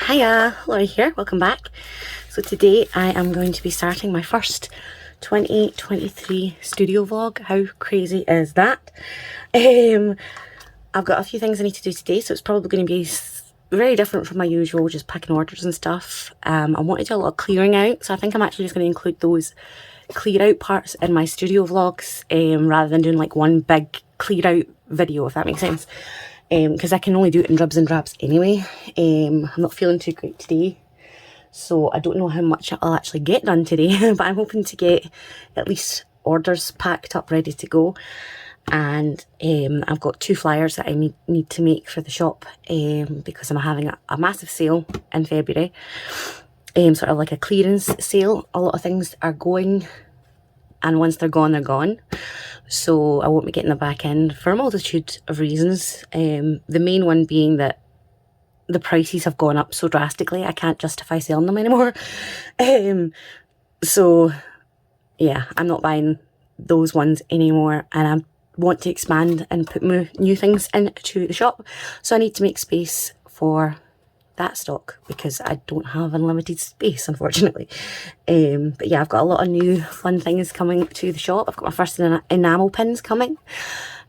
Hiya, Laurie here, welcome back. So today I am going to be starting my first 2023 studio vlog. How crazy is that? I've got a few things I need to do today, so it's probably going to be very different from my usual, just packing orders and stuff. I want to do a lot of clearing out, so I think I'm actually just going to include those clear out parts in my studio vlogs, rather than doing like one big clear out video, if that makes sense. Because I can only do it in dribs and drabs anyway. I'm not feeling too great today, so I don't know how much I'll actually get done today, but I'm hoping to get at least orders packed up ready to go. And I've got 2 flyers that I need to make for the shop, because I'm having a massive sale in February, sort of like a clearance sale. A lot of things are going, and once they're gone, they're gone. So I won't be getting them back in for a multitude of reasons. The main one being that the prices have gone up so drastically, I can't justify selling them anymore. So yeah, I'm not buying those ones anymore, and I want to expand and put new things into the shop. So I need to make space for that stock, because I don't have unlimited space, unfortunately. But yeah, I've got a lot of new fun things coming to the shop. I've got my first enamel pins coming.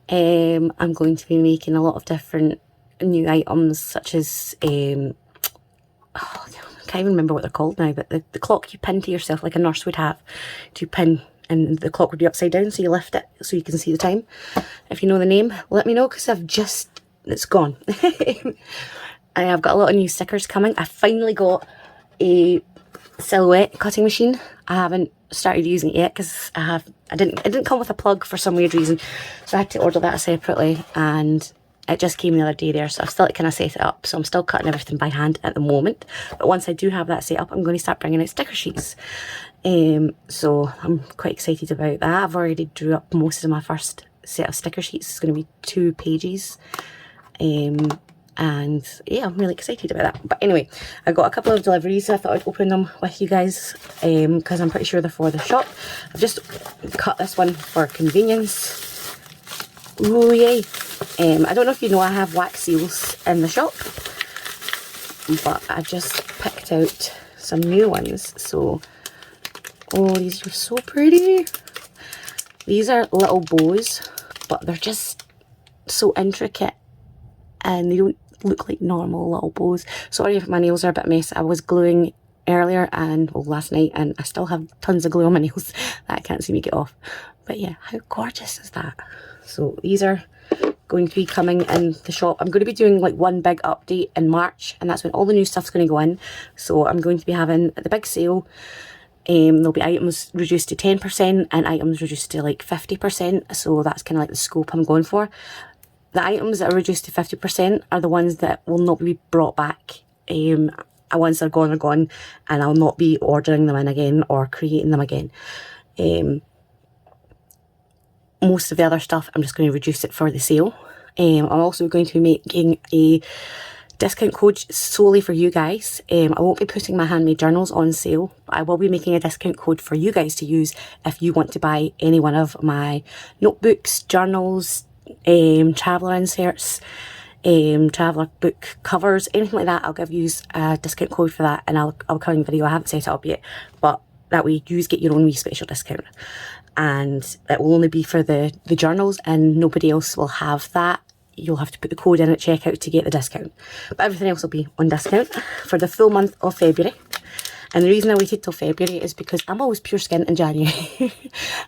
I'm going to be making a lot of different new items, such as I can't even remember what they're called now, but the clock you pin to yourself, like a nurse would have to pin, and the clock would be upside down, so you lift it so you can see the time. If you know the name, let me know, because it's gone. I've got a lot of new stickers coming. I finally got a silhouette cutting machine. I haven't started using it yet, because it didn't come with a plug for some weird reason, so I had to order that separately, and it just came the other day there, so I've still kind of set it up. So I'm still cutting everything by hand at the moment, but once I do have that set up, I'm going to start bringing out sticker sheets. So I'm quite excited about that. I've already drew up most of my first set of sticker sheets. It's going to be 2 pages. And yeah, I'm really excited about that. But anyway, I got a couple of deliveries, so I thought I'd open them with you guys, because I'm pretty sure they're for the shop. I've just cut this one for convenience. Ooh, yay. I don't know if you know, I have wax seals in the shop, but I've just picked out some new ones. So, oh, these are so pretty. These are little bows, but they're just so intricate, and they don't look like normal little bows. Sorry if my nails are a bit messy. I was gluing earlier, and well, last night, and I still have tons of glue on my nails that I can't seem to get off. But yeah, how gorgeous is that? So these are going to be coming in the shop. I'm going to be doing like one big update in March, and that's when all the new stuff's going to go in. So I'm going to be having the big sale. There'll be items reduced to 10% and items reduced to like 50%. So that's kind of like the scope I'm going for. The items that are reduced to 50% are the ones that will not be brought back. Once they're gone, are gone, and I'll not be ordering them in again or creating them again. Most of the other stuff, I'm just going to reduce it for the sale. I'm also going to be making a discount code solely for you guys. I won't be putting my handmade journals on sale, but I will be making a discount code for you guys to use if you want to buy any one of my notebooks, journals, traveller inserts, traveller book covers, anything like that. I'll give you a discount code for that, and I'll come in the video. I haven't set it up yet, but that way you get your own wee special discount, and it will only be for the journals, and nobody else will have that. You'll have to put the code in at checkout to get the discount, but everything else will be on discount for the full month of February. And the reason I waited till February is because I'm always pure skin in January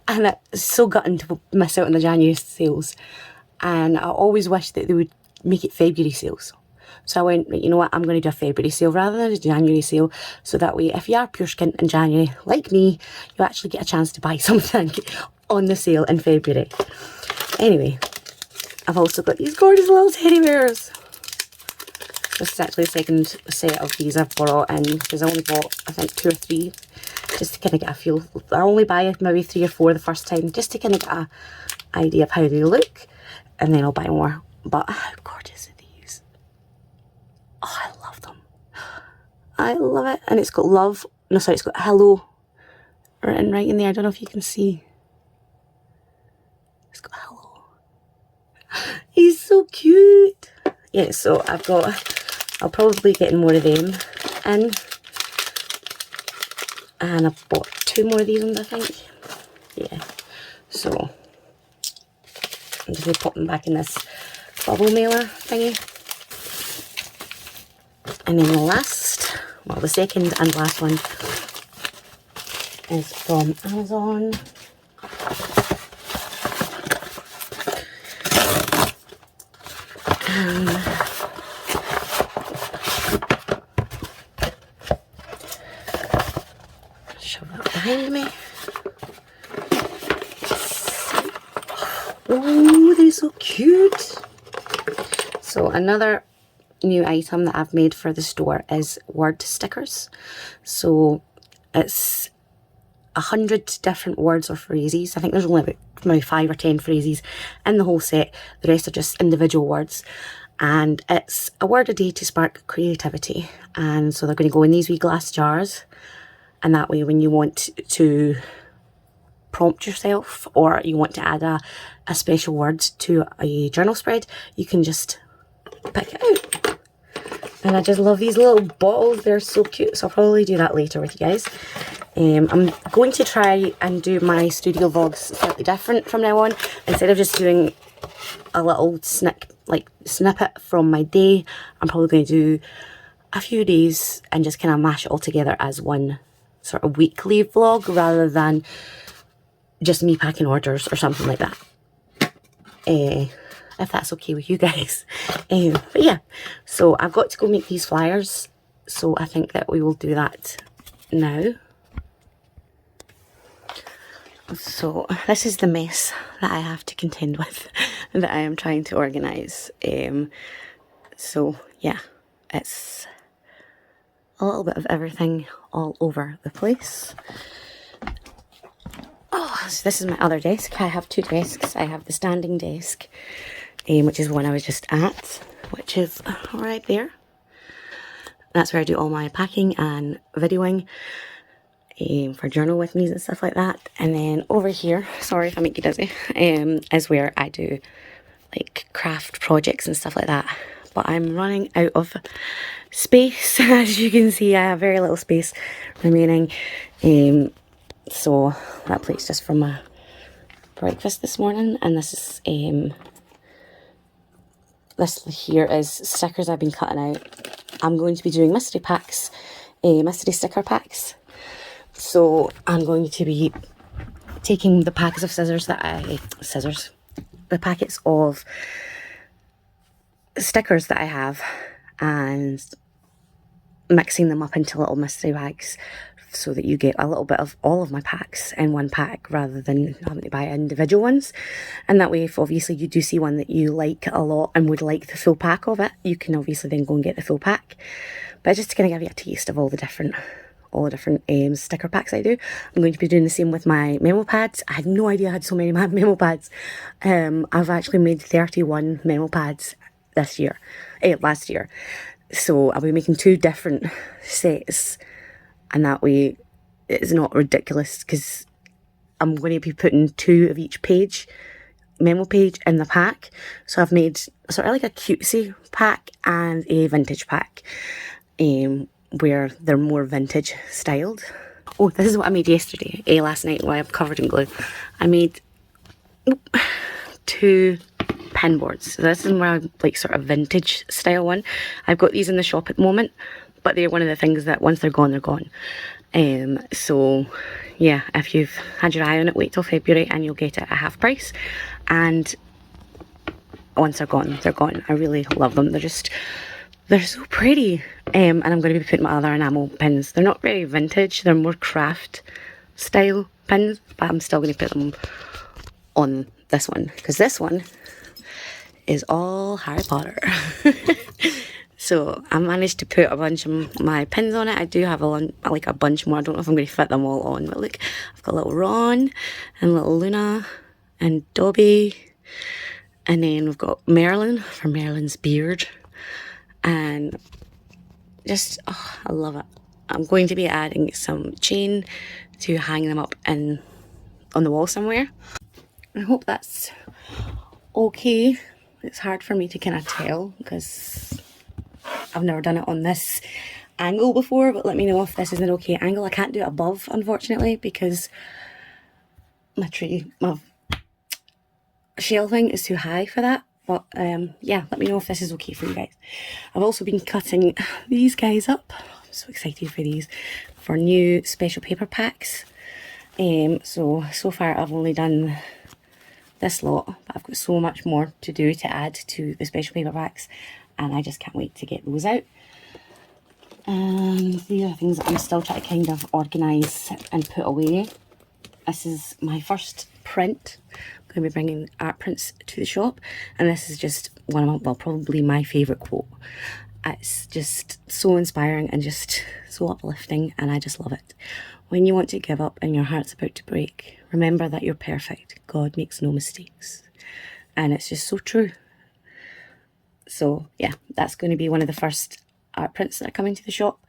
and it's so gutting to miss out on the January sales, and I always wish that they would make it February sales. So I went, you know what, I'm going to do a February sale rather than a January sale, so that way if you are pure skin in January like me, you actually get a chance to buy something on the sale in February. Anyway, I've also got these gorgeous little teddy bears. This is actually the second set of these I've brought in, because I only bought, I think, 2 or 3, just to kind of get a feel. I only buy maybe 3 or 4 the first time, just to kind of get an idea of how they look, and then I'll buy more. But how gorgeous are these? Oh, I love them. I love it. And it's got love, no sorry, it's got hello written right in there. I don't know if you can see. It's got hello. He's so cute. Yeah, so I'll probably be getting more of them. in. And I bought 2 more of these ones, I think. Yeah. So I'm just going to pop them back in this bubble mailer thingy. And then the last, well, the second and last one is from Amazon. Shove that behind me. Oh, they're so cute. So another new item that I've made for the store is word stickers. So it's 100 different words or phrases. I think there's only about maybe 5 or 10 phrases in the whole set. The rest are just individual words. And it's a word a day to spark creativity. And so they're going to go in these wee glass jars. And that way when you want to prompt yourself or you want to add a special word to a journal spread, you can just pick it out. And I just love these little bottles. They're so cute. So I'll probably do that later with you guys. I'm going to try and do my studio vlogs slightly different from now on. Instead of just doing a little snippet from my day, I'm probably going to do a few days and just kind of mash it all together as one sort of weekly vlog rather than just me packing orders or something like that. If that's okay with you guys. But yeah, so I've got to go make these flyers. So I think that we will do that now. So this is the mess that I have to contend with, that I am trying to organise. So yeah, it's a little bit of everything all over the place. Oh, so this is my other desk. I have 2 desks. I have the standing desk, which is the one I was just at, which is right there. That's where I do all my packing and videoing. For journal with me and stuff like that. And then over here, sorry if I make you dizzy, is where I do like craft projects and stuff like that. But I'm running out of space. As you can see, I have very little space remaining. So that plate's just from my breakfast this morning, and this is this here is stickers I've been cutting out. I'm going to be doing mystery packs, mystery sticker packs. So I'm going to be taking the packets of the packets of stickers that I have and mixing them up into little mystery bags so that you get a little bit of all of my packs in one pack rather than having to buy individual ones. And that way, if obviously you do see one that you like a lot and would like the full pack of it, you can obviously then go and get the full pack. But just to kind of give you a taste of all the different sticker packs I do. I'm going to be doing the same with my memo pads. I had no idea I had so many memo pads. I've actually made 31 memo pads last year. So I'll be making 2 different sets, and that way it's not ridiculous because I'm going to be putting 2 of each memo page in the pack. So I've made sort of like a cutesy pack and a vintage pack. Where they're more vintage styled. Oh, this is what I made yesterday, last night while I'm covered in glue. I made 2 pin boards. So this is more like sort of vintage style one. I've got these in the shop at the moment, but they're one of the things that once they're gone, they're gone. So yeah, if you've had your eye on it, wait till February and you'll get it at half price. And once they're gone, they're gone. I really love them. They're so pretty. And I'm going to be putting my other enamel pins. They're not very vintage. They're more craft style pins. But I'm still going to put them on this one. Because this one is all Harry Potter. So I managed to put a bunch of my pins on it. I do have a bunch more. I don't know if I'm going to fit them all on. But look, I've got little Ron and little Luna and Dobby. And then we've got Merlin for Merlin's beard. And just, oh, I love it. I'm going to be adding some chain to hang them up on the wall somewhere. I hope that's okay. It's hard for me to kind of tell because I've never done it on this angle before, but let me know if this is an okay angle. I can't do it above, unfortunately, because my shelving is too high for that. But yeah, let me know if this is okay for you guys. I've also been cutting these guys up. I'm so excited for these, for new special paper packs. So far I've only done this lot, but I've got so much more to do to add to the special paper packs, and I just can't wait to get those out. And these are things that I'm still trying to kind of organise and put away. This is my first print. I'm going to be bringing art prints to the shop, and this is just one of my, well, probably my favourite quote. It's just so inspiring and just so uplifting, and I just love it. When you want to give up and your heart's about to break, remember that you're perfect. God makes no mistakes. And it's just so true. So yeah, that's going to be one of the first art prints that are coming to the shop.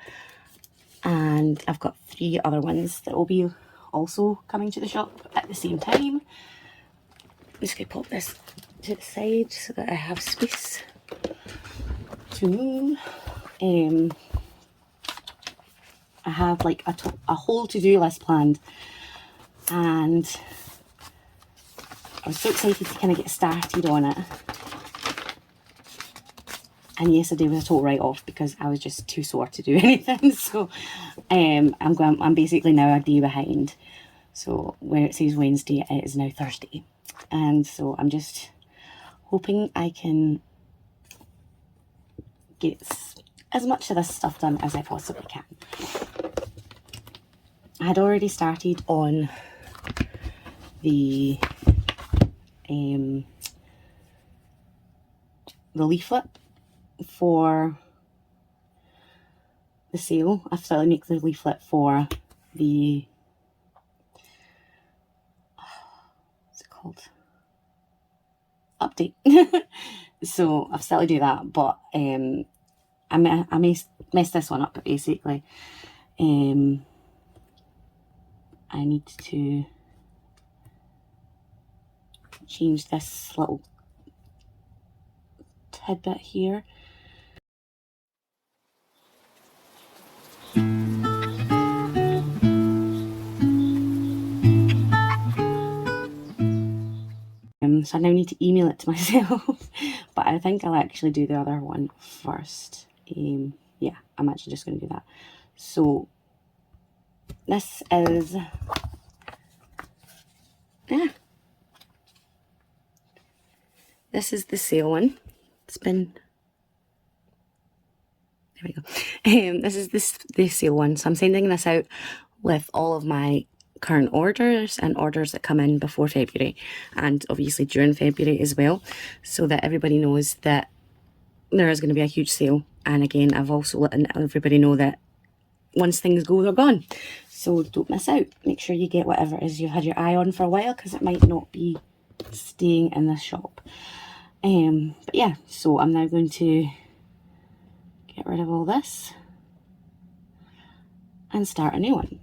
And I've got 3 other ones that will be also coming to the shop at the same time. I'm just going to pop this to the side so that I have space to move. I have like a whole to-do list planned, and I was so excited to kind of get started on it. And yesterday was a total write-off because I was just too sore to do anything. So I'm basically now a day behind. So where it says Wednesday, it is now Thursday. And so I'm just hoping I can get as much of this stuff done as I possibly can. I had already started on the leaflet for the sale. I've started to make the leaflet for the, what's it called? Update. So I've started to do that, but I may mess this one up basically. I need to change this little tidbit here. So I now need to email it to myself, but I think I'll actually do the other one first. Yeah, I'm actually just going to do that. So this is, this is the sale one. It's been, there we go. This is the sale one. So I'm sending this out with all of my current orders and orders that come in before February, and obviously during February as well, so that everybody knows that there is going to be a huge sale. And again, I've also let everybody know that once things go, they're gone. So don't miss out. Make sure you get whatever it is you've had your eye on for a while, because it might not be staying in this shop. But yeah, so I'm now going to get rid of all this and start a new one.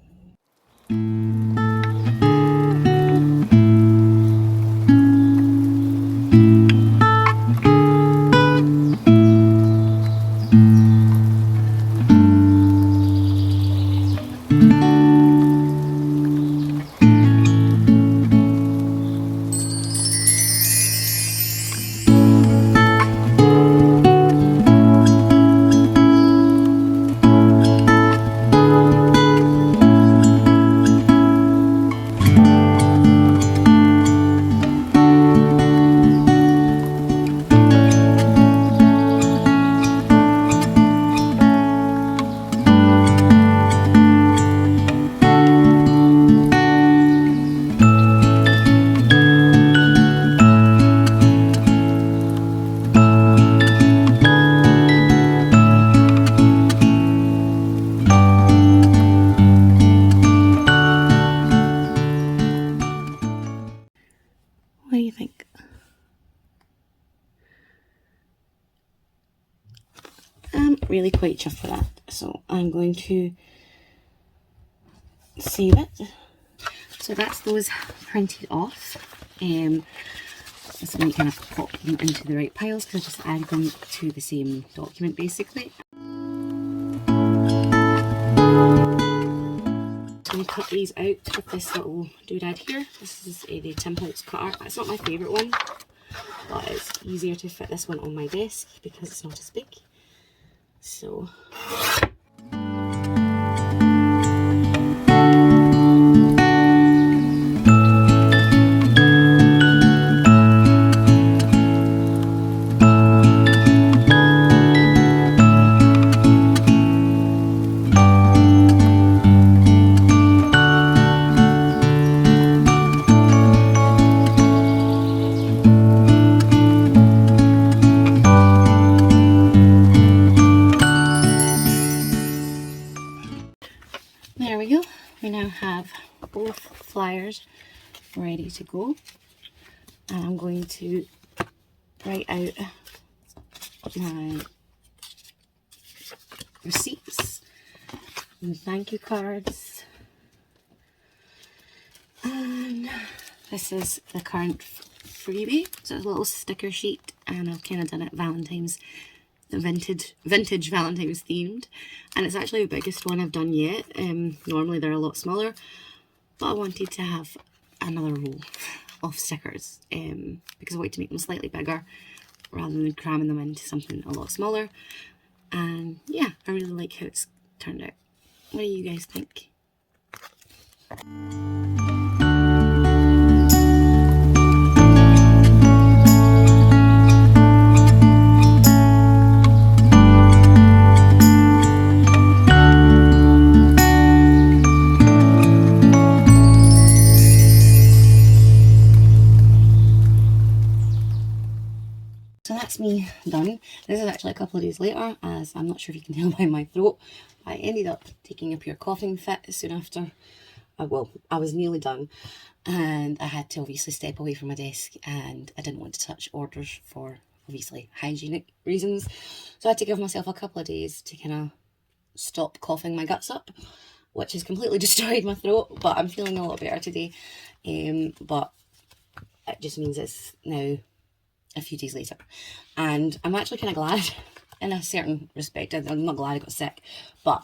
What do you think? I'm really quite chuffed for that, so I'm going to save it. So that's those printed off. Just going to kind of pop them into the right piles because I just added them to the same document basically. cut these out with this little doodad here. This is the Tim Holtz cutter. It's not my favourite one, but it's easier to fit this one on my desk because it's not as big. So there we go. We now have both flyers ready to go. And I'm going to write out my receipts and thank you cards. And this is the current freebie. So it's a little sticker sheet, and I've kind of done it Valentine's, the vintage Valentine's themed, and it's actually the biggest one I've done yet. Normally they're a lot smaller, but I wanted to have another roll of stickers because I wanted to make them slightly bigger rather than cramming them into something a lot smaller. And yeah, I really like how it's turned out. What do you guys think? So that's me done. This is actually a couple of days later, as I'm not sure if you can tell by my throat. I ended up taking a pure coughing fit soon after. Well, I was nearly done, and I had to obviously step away from my desk, and I didn't want to touch orders for obviously hygienic reasons. So I had to give myself a couple of days to kind of stop coughing my guts up, which has completely destroyed my throat, but I'm feeling a lot better today. But it just means it's now a few days later, and I'm actually kind of glad in a certain respect. I'm not glad I got sick, but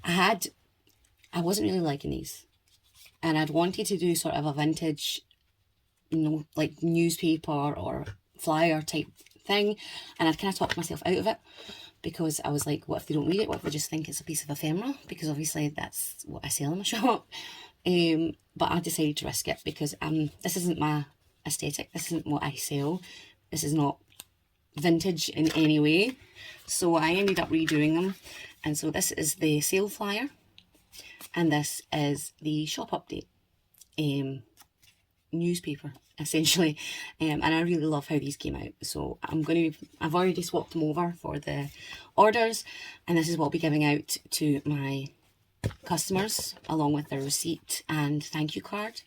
I wasn't really liking these, and I'd wanted to do sort of a vintage, you know, like newspaper or flyer type thing, and I'd kind of talked myself out of it because I was like, what if they don't read it? What if they just think it's a piece of ephemera? Because obviously that's what I sell in my shop. But I decided to risk it because this isn't my aesthetic. This isn't what I sell. This is not vintage in any way. So I ended up redoing them. And so this is the sale flyer, and this is the shop update newspaper, essentially. And I really love how these came out. So I've already swapped them over for the orders, and this is what I'll be giving out to my customers along with their receipt and thank you card.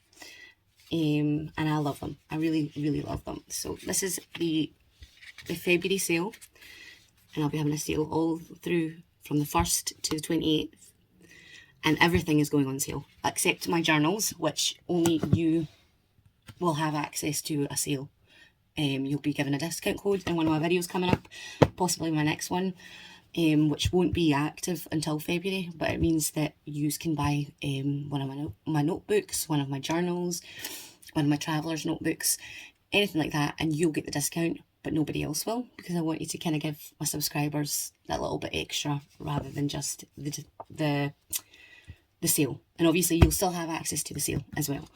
And I love them. I really, really love them. So this is the February sale, and I'll be having a sale all through from the 1st to the 28th, and everything is going on sale except my journals, which only you will have access to a sale. You'll be given a discount code in one of my videos coming up, possibly my next one, which won't be active until February, but it means that you can buy one of my notebooks, one of my journals, one of my traveller's notebooks, anything like that, and you'll get the discount, but nobody else will, because I want you to kind of give my subscribers that little bit extra rather than just the sale. And obviously you'll still have access to the sale as well.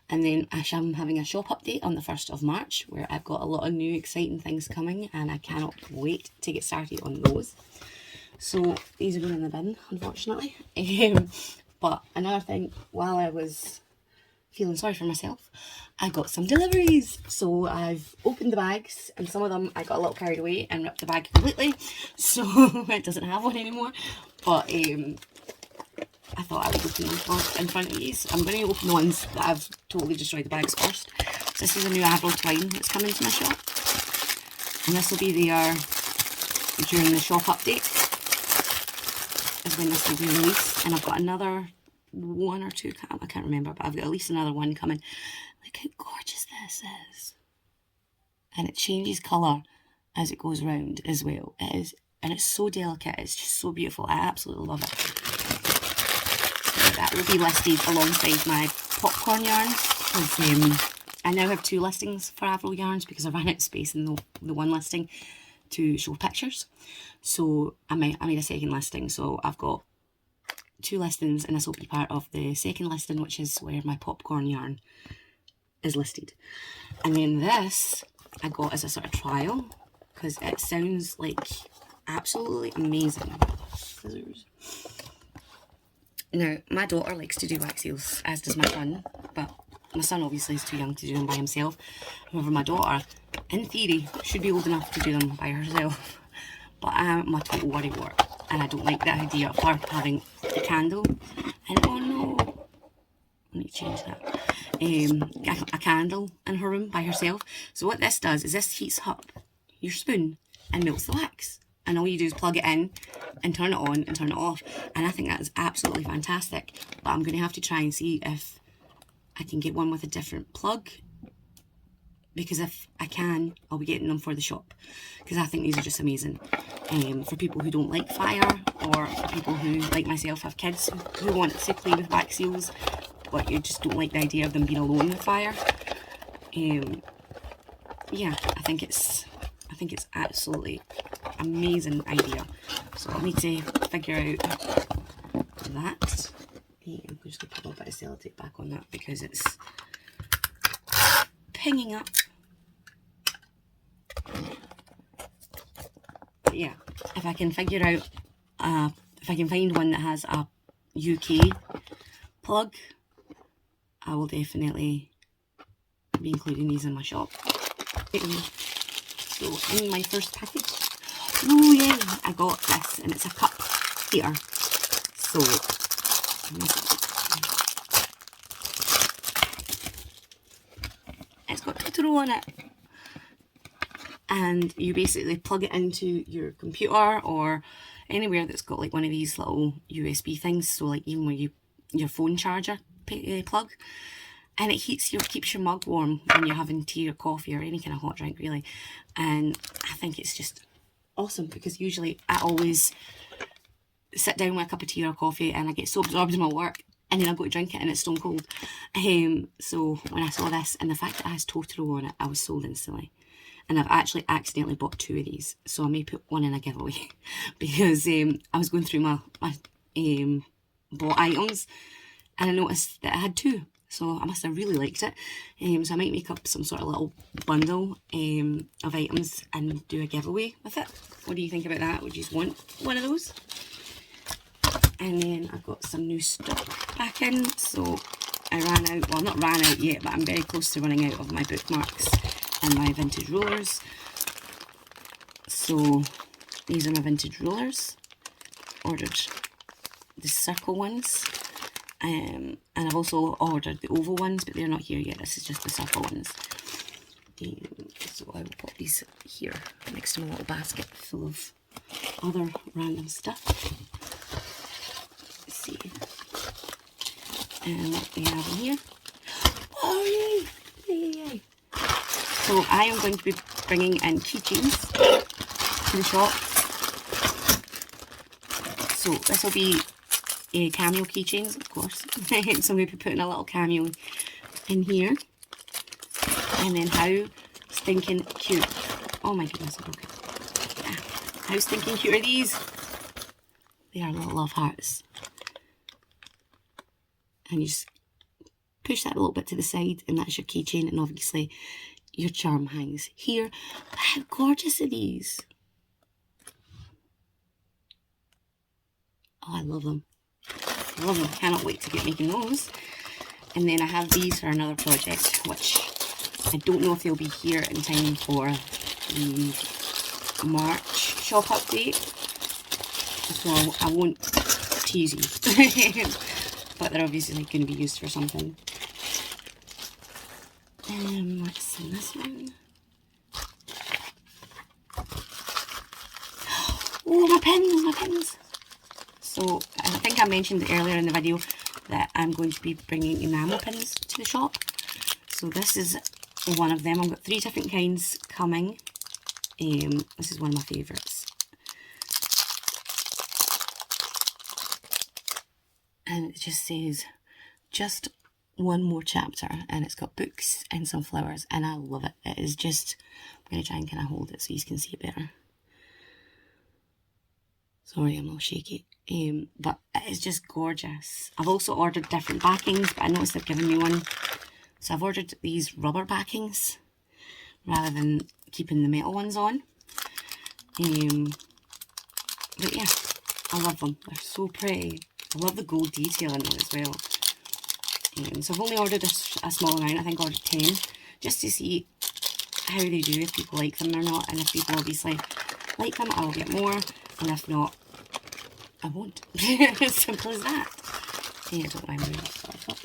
And then I'm having a shop update on the 1st of March where I've got a lot of new exciting things coming, and I cannot wait to get started on those. So these are going in the bin, unfortunately. But another thing, while I was feeling sorry for myself, I got some deliveries. So I've opened the bags, and some of them I got a little carried away and ripped the bag completely, so it doesn't have one anymore. But I thought I would open them in front of you. I'm going to open the ones that I've totally destroyed the bags first. This is a new Avril twine that's coming to my shop, and this will be there during the shop update is when this will be released. And I've got another one or two, I can't remember, but I've got at least another one coming. Look how gorgeous this is, and it changes colour as it goes round as well. It is, and it's so delicate. It's just so beautiful. I absolutely love it. that will be listed alongside my popcorn yarns, because I now have 2 listings for Avro yarns because I ran out of space in the one listing to show pictures. So I made a 2nd listing, so I've got 2 listings, and this will be part of the 2nd listing, which is where my popcorn yarn is listed. And then this I got as a sort of trial because it sounds like absolutely amazing. Scissors. Now, my daughter likes to do wax seals, as does my son, but my son obviously is too young to do them by himself. However, my daughter, in theory, should be old enough to do them by herself. But I'm a total worrywart, and I don't like the idea of her having a candle. And oh no, I need to change that. A candle in her room by herself. So what this does is this heats up your spoon and melts the wax. And all you do is plug it in and turn it on and turn it off. And I think that is absolutely fantastic. But I'm going to have to try and see if I can get one with a different plug. Because if I can, I'll be getting them for the shop. Because I think these are just amazing. For people who don't like fire, or for people who, like myself, have kids who want to play with wax seals, but you just don't like the idea of them being alone with fire. Yeah, I think it's absolutely amazing idea. So I'll need to figure out that. I'm just going to put a little bit of sellotape back on that because it's pinging up. But yeah, if I can figure out, if I can find one that has a UK plug, I will definitely be including these in my shop. So in my first package, oh yay, I got this, and it's a cup heater. So it's got Totoro on it, and you basically plug it into your computer or anywhere that's got like one of these little USB things. So like even where your phone charger plug. And it keeps your mug warm when you're having tea or coffee or any kind of hot drink, really. And I think it's just awesome because usually I always sit down with a cup of tea or coffee and I get so absorbed in my work and then I go to drink it and it's stone cold. So when I saw this and the fact that it has Totoro on it, I was sold instantly. And I've actually accidentally bought 2 of these. So I may put one in a giveaway because I was going through my bought items and I noticed that I had 2. So I must have really liked it. So I might make up some sort of little bundle of items and do a giveaway with it. What do you think about that? Would you just want one of those? And then I've got some new stock back in. So I ran out, well not ran out yet, but I'm very close to running out of my bookmarks and my vintage rulers. So these are my vintage rulers. Ordered the circle ones. And I've also ordered the oval ones, but they're not here yet. This is just the circle ones. So I will put these here next to my little basket full of other random stuff. Let's see. And what we have in here. Oh yay! Yay! So I am going to be bringing in keychains to the shop. So this will be cameo keychains, of course. So I'm going to be putting a little cameo in here. And then how stinking cute. Oh my goodness, I broke it. Yeah. How stinking cute are these? They are little love hearts. And you just push that a little bit to the side and that's your keychain, and obviously your charm hangs here. But how gorgeous are these? Oh, I love them. I love them. Cannot wait to get making those. And then I have these for another project, which I don't know if they'll be here in time for the March shop update. So I won't tease you. But they're obviously going to be used for something. Let's see this one. Oh, my pins, my pins. So I think I mentioned earlier in the video that I'm going to be bringing enamel pins to the shop. So this is one of them. I've got 3 different kinds coming. This is one of my favourites. and it just says, just one more chapter, and it's got books and some flowers, and I love it. It is just, I'm going to try and kind of hold it so you can see it better. Sorry, I'm all shaky. But it is just gorgeous. I've also ordered different backings, but I noticed they've given me one. So I've ordered these rubber backings rather than keeping the metal ones on. But yeah, I love them. They're so pretty. I love the gold detail in them as well. So I've only ordered a small amount. I think I ordered 10, just to see how they do, if people like them or not. And if people obviously like them, I'll get more. And if not, I won't. As simple as that. I don't mind moving stuff up.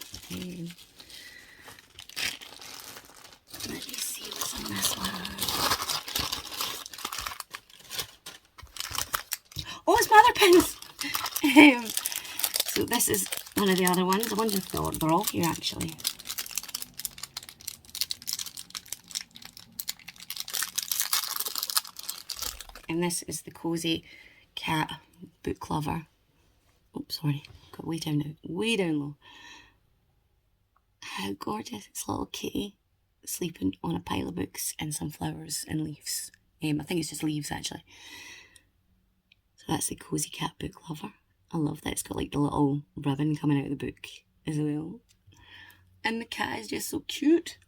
Let me see what's on this one. Oh, it's my other pins! So this is one of the other ones. I wonder if they're all here actually. And this is the Cozy Cat book lover. Oops, sorry, got way down low. How gorgeous! It's a little kitty sleeping on a pile of books and some flowers and leaves. I think it's just leaves actually. So that's the Cozy Cat book lover. I love that. It's got like the little ribbon coming out of the book as well. And the cat is just so cute.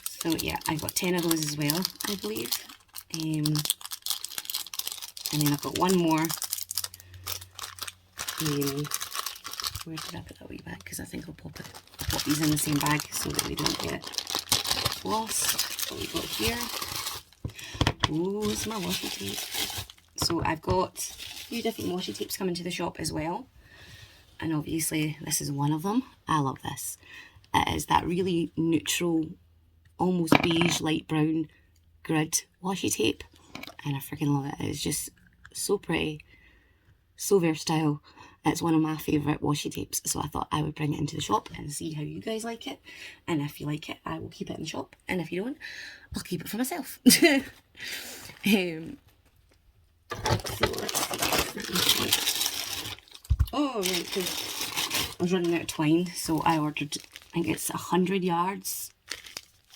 So yeah, I've got 10 of those as well, I believe. And then I've got one more. Where did I put that wee bag? Because I think I'll pop these in the same bag so that we don't get lost. What we got here? Oh, it's my washi tape. So I've got a few different washi tapes coming to the shop as well. And obviously this is one of them. I love this. It is that really neutral, almost beige, light brown grid washi tape. And I freaking love it. It's just so pretty, so versatile. It's one of my favourite washi tapes, so I thought I would bring it into the shop and see how you guys like it. And if you like it, I will keep it in the shop. And if you don't, I'll keep it for myself. Oh, right, because I was running out of twine, so I ordered, I think it's 100 yards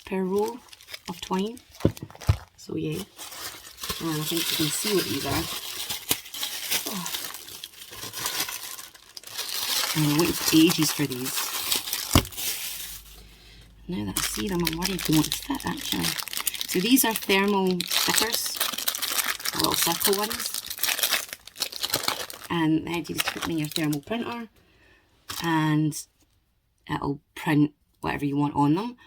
per roll of twine. So yeah, and I think you can see what these are. Oh. And I waited ages for these. Now that I see them, I'm worried they won't fit actually. So these are thermal stickers, the little circle ones. And the idea is to put them in your thermal printer and it'll print whatever you want on them.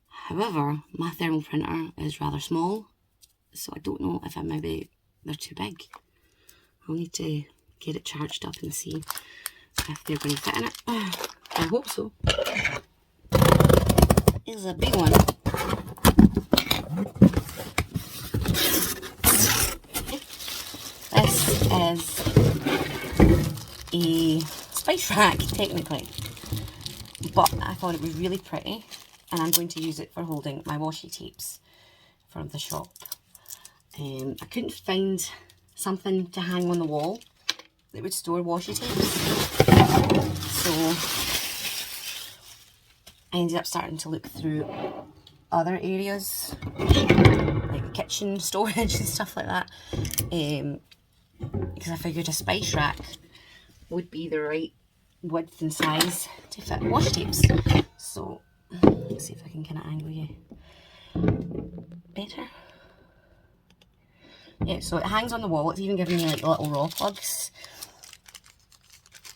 However, my thermal printer is rather small, so I don't know if they're too big. I'll need to get it charged up and see if they're going to fit in it. I hope so. Here's a big one. This is a spice rack, technically, but I thought it was really pretty, and I'm going to use it for holding my washi tapes from the shop. I couldn't find something to hang on the wall that would store washi tapes, so I ended up starting to look through other areas like the kitchen storage and stuff like that, because I figured a spice rack would be the right width and size to fit washi tapes. So let's see if I can kind of angle you better. Yeah, so it hangs on the wall. It's even giving me like little raw plugs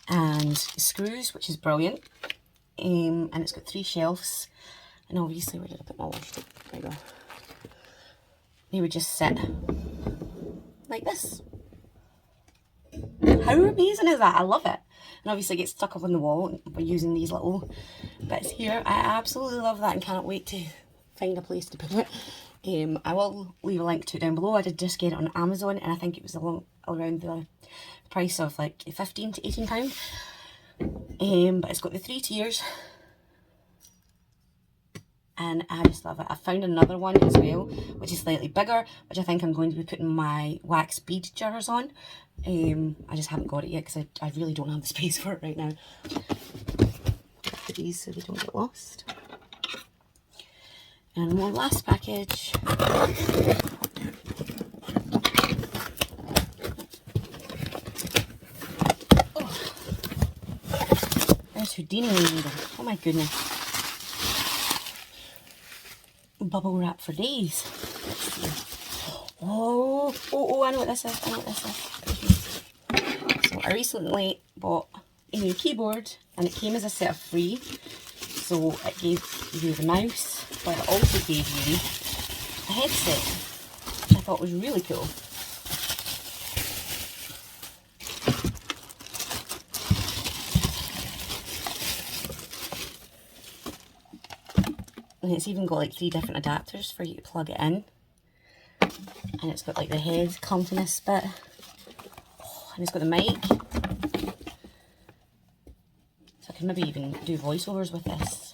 and screws, which is brilliant. And it's got 3 shelves. And obviously, where did I put my washi tape? There we go. They would just sit like this. How amazing is that? I love it. And obviously it gets stuck up on the wall by using these little bits here. I absolutely love that and cannot wait to find a place to put it. I will leave a link to it down below. I did just get it on Amazon and I think it was around the price of like £15 to £18. But it's got the 3 tiers. and I just love it. I found another one as well, which is slightly bigger, which I think I'm going to be putting my wax bead jars on. I just haven't got it yet because I really don't have the space for it right now. Put these so they don't get lost. And one last package. Oh, there's Houdini needle. Oh my goodness. Bubble wrap for days. Let's see. Oh, I know what this is. I know what this is. So I recently bought a new keyboard and it came as a set of 3. So it gave you the mouse, but it also gave you a headset, which I thought was really cool. And it's even got like 3 different adapters for you to plug it in. And it's got like the head comfiness bit. Oh, and it's got the mic. So I can maybe even do voiceovers with this.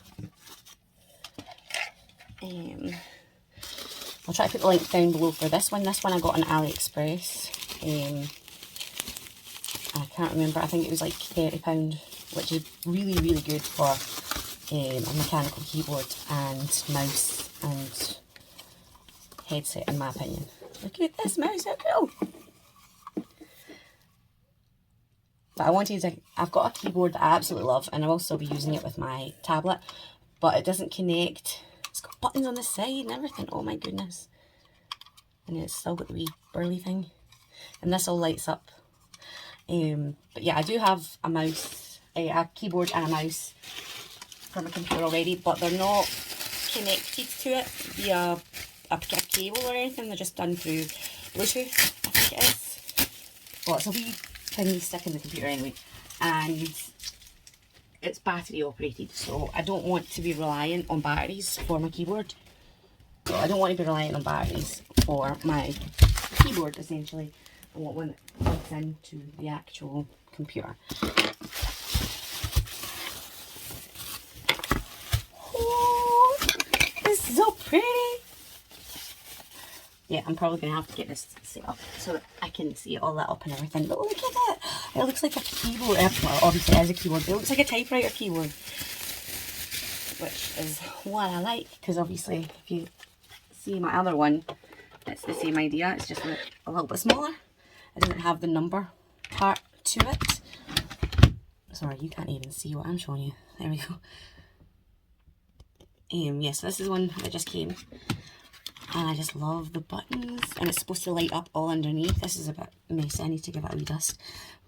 I'll try to put the link down below for this one. This one I got on AliExpress. I can't remember, I think it was like £30, which is really, really good for a mechanical keyboard and mouse and headset, in my opinion. Look at this mouse, how cool! But I wanted to, I've got a keyboard that I absolutely love, and I will still be using it with my tablet, but it doesn't connect. It's got buttons on the side and everything. Oh my goodness. And it's still got the wee burly thing. And this all lights up. But yeah, I do have a mouse, a keyboard and a mouse for my computer already, but they're not connected to it via a cable or anything. They're just done through Bluetooth, I think it is. Well, it's a wee thing you stick in the computer anyway. And it's battery operated, so I don't want to be reliant on batteries for my keyboard. So I don't want to be reliant on batteries for my keyboard, essentially. I want one that plugs into the actual computer. Oh, this is so pretty! Yeah, I'm probably going to have to get this set up so that I can see it all lit up and everything. But look at it! It looks like a keyboard. Well, obviously it is a keyboard, but it looks like a typewriter keyboard. Which is what I like, because obviously if you see my other one, it's the same idea. It's just a little bit smaller. It doesn't have the number part to it. Sorry, you can't even see what I'm showing you. There we go. Yes, this is one that just came. And I just love the buttons, and it's supposed to light up all underneath. This is a bit messy, I need to give it a wee dust.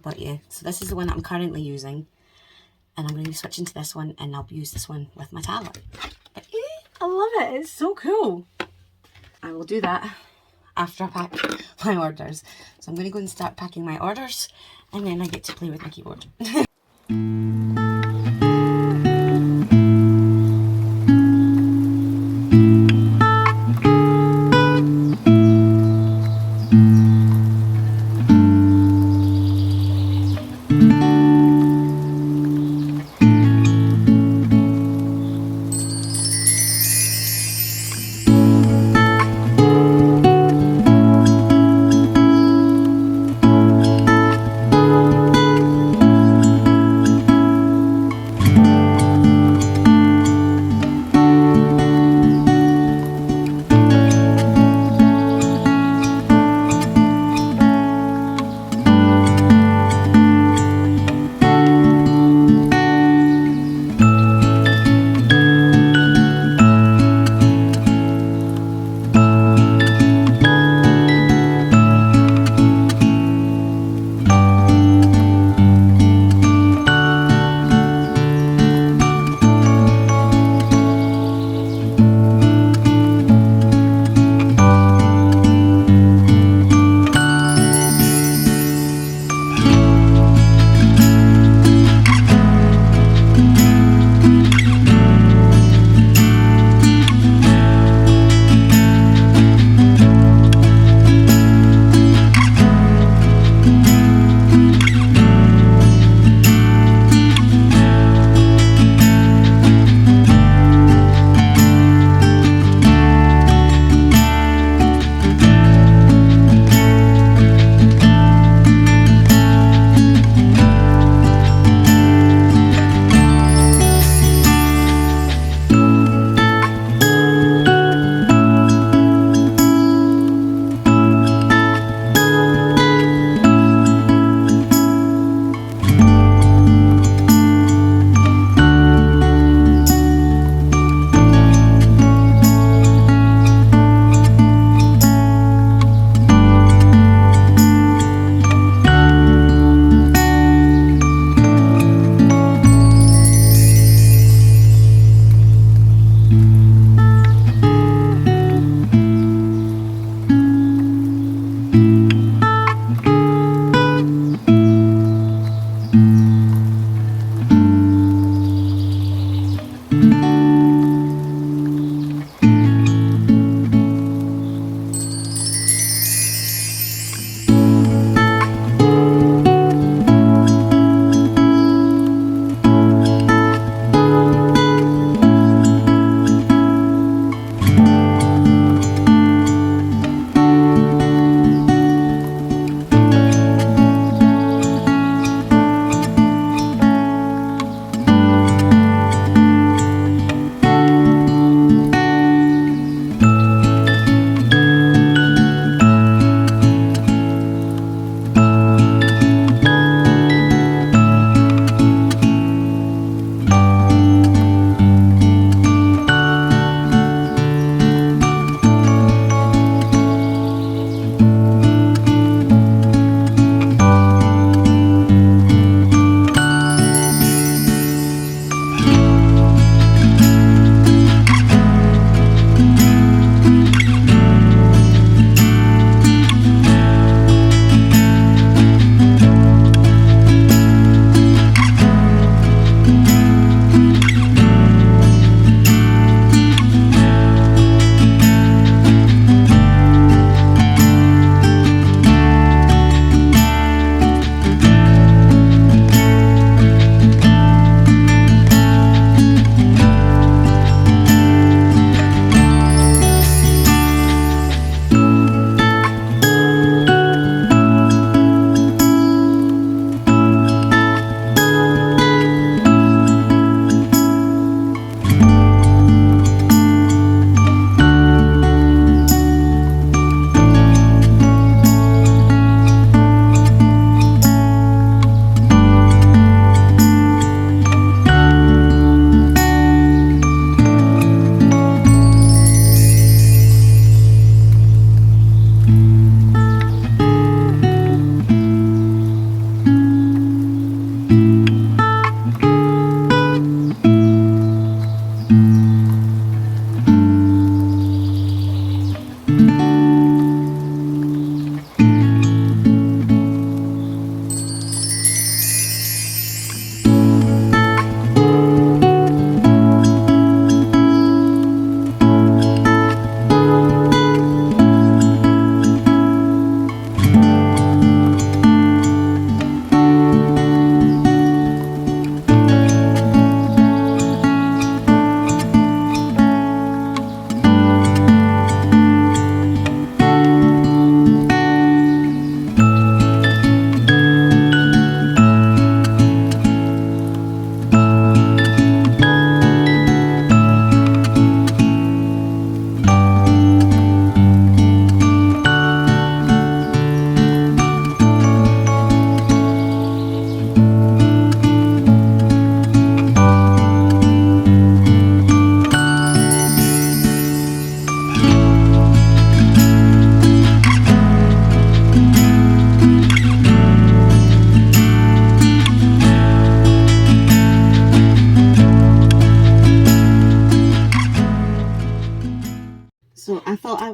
But yeah, so this is the one that I'm currently using, and I'm going to be switching to this one, and I'll use this one with my tablet. But yeah, I love it, it's so cool. I will do that after I pack my orders. So I'm going to go and start packing my orders, and then I get to play with my keyboard.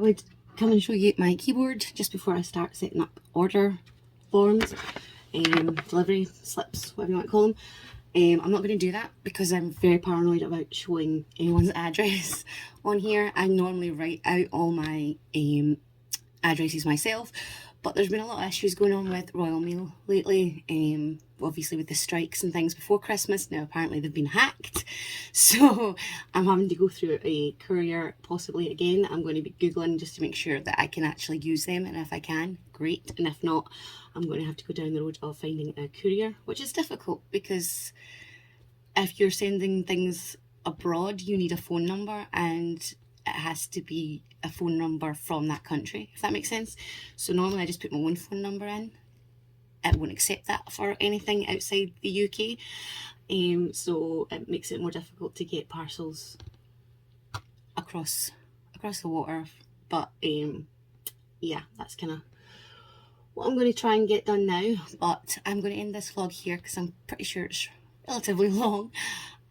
would come and show you my keyboard just before I start setting up order forms, delivery slips, whatever you want to call them. I'm not going to do that because I'm very paranoid about showing anyone's address on here. I normally write out all my addresses myself, but there's been a lot of issues going on with Royal Mail lately, obviously with the strikes and things before Christmas. Now apparently they've been hacked, so I'm having to go through a courier possibly again. I'm going to be Googling just to make sure that I can actually use them, and if I can, great, and if not, I'm going to have to go down the road of finding a courier, which is difficult because if you're sending things abroad, you need a phone number, and it has to be a phone number from that country, if that makes sense. So normally I just put my own phone number in. It won't accept that for anything outside the UK. So it makes it more difficult to get parcels across the water. But yeah, that's kind of what I'm going to try and get done now. But I'm going to end this vlog here because I'm pretty sure it's relatively long.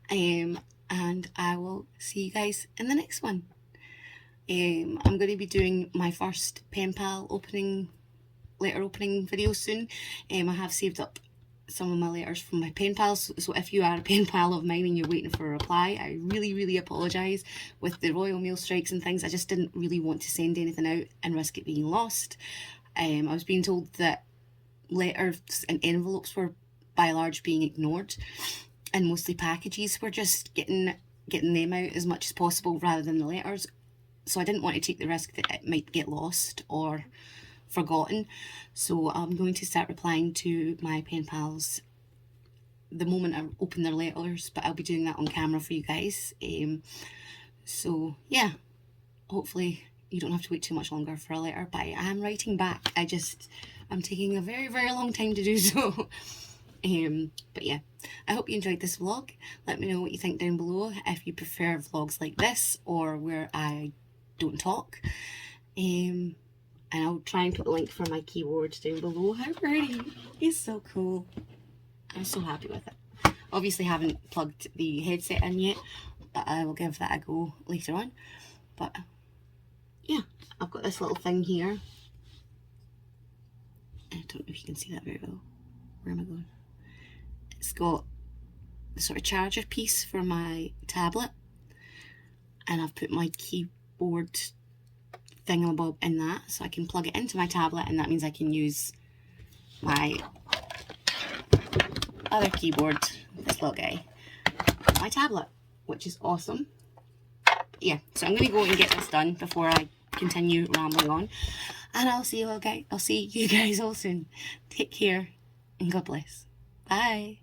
And I will see you guys in the next one. I'm going to be doing my first pen pal letter opening video soon. I have saved up some of my letters from my pen pals, so if you are a pen pal of mine and you're waiting for a reply, I really apologise. With the Royal Mail strikes and things, I just didn't really want to send anything out and risk it being lost. I was being told that letters and envelopes were by and large being ignored, and mostly packages were just getting them out as much as possible rather than the letters. So I didn't want to take the risk that it might get lost or forgotten. So I'm going to start replying to my pen pals the moment I open their letters, but I'll be doing that on camera for you guys. So yeah, hopefully you don't have to wait too much longer for a letter, but I am writing back. I'm taking a very long time to do so. But yeah, I hope you enjoyed this vlog. Let me know what you think down below, if you prefer vlogs like this or where I don't talk. And I'll try and put a link for my keyboard down below. How pretty! It's so cool. I'm so happy with it. Obviously haven't plugged the headset in yet, but I will give that a go later on. But yeah, I've got this little thing here. I don't know if you can see that very well. Where am I going? It's got the sort of charger piece for my tablet, and I've put my keyboard thingamabob in that, so I can plug it into my tablet, and that means I can use my other keyboard, this little guy, on my tablet, which is awesome. Yeah, so I'm going to go and get this done before I continue rambling on, and I'll see you guys all soon. Take care, and God bless. Bye.